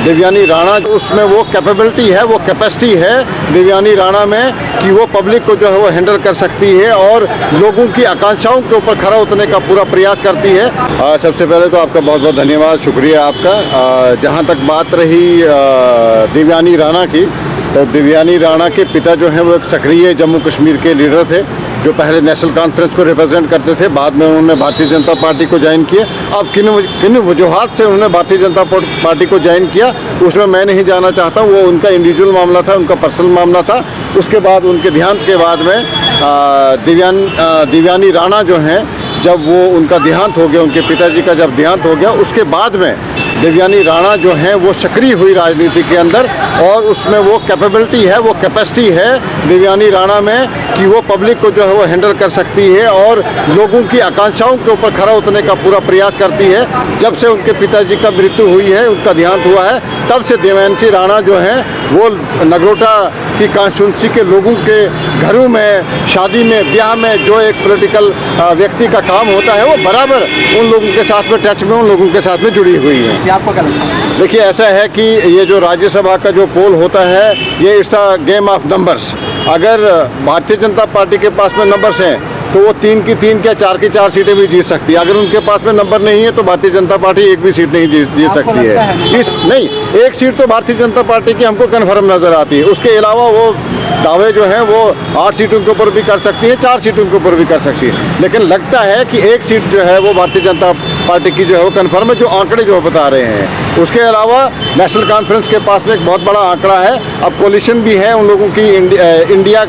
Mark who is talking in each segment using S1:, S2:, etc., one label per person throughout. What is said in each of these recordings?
S1: देवयानी राणा, उसमें वो कैपेबिलिटी है, वो कैपेसिटी है देवयानी राणा में कि वो पब्लिक को जो है वो हैंडल कर सकती है और लोगों की आकांक्षाओं के ऊपर खरा उतरने का पूरा प्रयास करती है। सबसे पहले तो आपका बहुत बहुत धन्यवाद, शुक्रिया आपका। जहाँ तक बात रही देवयानी राणा की, तो देवयानी राणा के पिता जो हैं वो एक सक्रिय जम्मू कश्मीर के लीडर थे, जो पहले नेशनल कॉन्फ्रेंस को रिप्रेजेंट करते थे। बाद में उन्होंने भारतीय जनता पार्टी को ज्वाइन किया। अब किन वजूहात से उन्होंने भारतीय जनता पार्टी को ज्वाइन किया उसमें मैं नहीं जाना चाहता, वो उनका इंडिविजुअल मामला था, उनका पर्सनल मामला था। उसके बाद उनके देहांत के बाद में देवयानी राणा जो हैं, जब वो उनका देहांत हो गया, उनके पिताजी का जब देहांत हो गया, उसके बाद में देवयानी राणा जो हैं वो सक्रिय हुई राजनीति के अंदर और उसमें वो कैपेबिलिटी है, वो कैपेसिटी है देवयानी राणा में कि वो पब्लिक को जो है वो हैंडल कर सकती है और लोगों की आकांक्षाओं के ऊपर खरा उतरने का पूरा प्रयास करती है। जब से उनके पिताजी का मृत्यु हुई है, उनका देहांत हुआ है, तब से देवयानी राणा जो हैं वो नगरोटा की कॉन्स्टिट्यूंसी के लोगों के घरों में, शादी में, ब्याह में जो एक पॉलिटिकल व्यक्ति का काम होता है, वो बराबर उन लोगों के साथ में टच में, उन लोगों के साथ में जुड़ी हुई है।
S2: आपको क्या लगता है?
S1: देखिए, ऐसा है कि ये जो राज्यसभा का जो पोल होता है, ये it's a game of numbers. अगर भारतीय जनता पार्टी के पास में नंबर्स हैं तो वो 3 की 3 क्या 4 की 4 सीटें भी जीत सकती है। अगर उनके पास में नंबर नहीं है तो भारतीय जनता पार्टी एक भी सीट नहीं जीत सकती है। नहीं, एक सीट तो भारतीय जनता पार्टी की हमको कन्फर्म नज़र आती है। उसके अलावा वो दावे जो हैं वो 8 सीटों के ऊपर भी कर सकती है, 4 सीटों के ऊपर भी कर सकती है। लेकिन लगता है कि एक सीट जो है वो भारतीय जनता पार्टी की जो है वो कन्फर्म है, जो आंकड़े जो बता रहे हैं। उसके अलावा नेशनल कॉन्फ्रेंस के पास में एक बहुत बड़ा आंकड़ा है। अब कोलिशन भी है उन लोगों की, इंडिया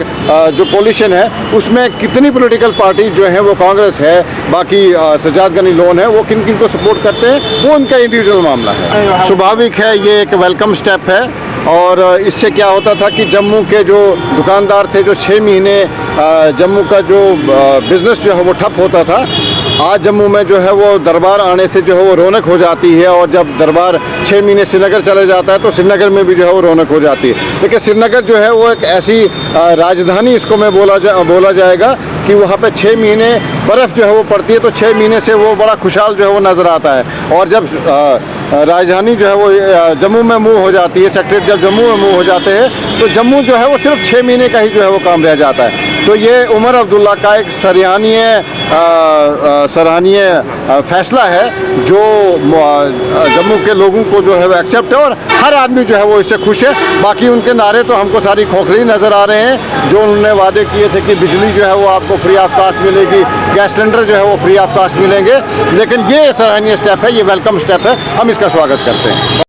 S1: जो कोलिशन है उसमें कितनी पॉलिटिकल पार्टी जो है वो कांग्रेस है, बाकी सजाद गनी लोन है, वो किन किन को सपोर्ट करते हैं वो उनका इंडिविजुअल मामला है। स्वाभाविक है, ये एक वेलकम स्टेप है। और इससे क्या होता था कि जम्मू के जो दुकानदार थे, जो 6 महीने जम्मू का जो बिज़नेस जो है वो ठप होता था, आज जम्मू में जो है वो दरबार आने से जो है वो रौनक हो जाती है। और जब दरबार 6 महीने श्रीनगर चले जाता है तो श्रीनगर में भी जो है वो रौनक हो जाती है। लेकिन श्रीनगर जो है वो एक ऐसी राजधानी, इसको मैं बोला जाएगा कि वहाँ पे 6 महीने बर्फ़ जो है वो पड़ती है, तो 6 महीने से वो बड़ा खुशहाल जो है वो नज़र आता है। और जब राजधानी जो है वो जम्मू में मूव हो जाती है, सेक्रेटरी जब जम्मू में मूव हो जाते हैं, तो जम्मू जो है वो सिर्फ 6 महीने का ही जो है वो काम रह जाता है। तो ये उमर अब्दुल्ला का एक सराहनीय फैसला है, जो जम्मू के लोगों को जो है वो एक्सेप्ट है और हर आदमी जो है वो इससे खुश है। बाकी उनके नारे तो हमको सारी खोखली नज़र आ रहे हैं। जो उन्होंने वादे किए थे कि बिजली जो है वो आपको फ्री ऑफ कास्ट मिलेगी, गैस सिलेंडर जो है वो फ्री ऑफ कास्ट मिलेंगे, लेकिन ये सराहनीय स्टेप है, ये वेलकम स्टेप है, हम इसका स्वागत करते हैं।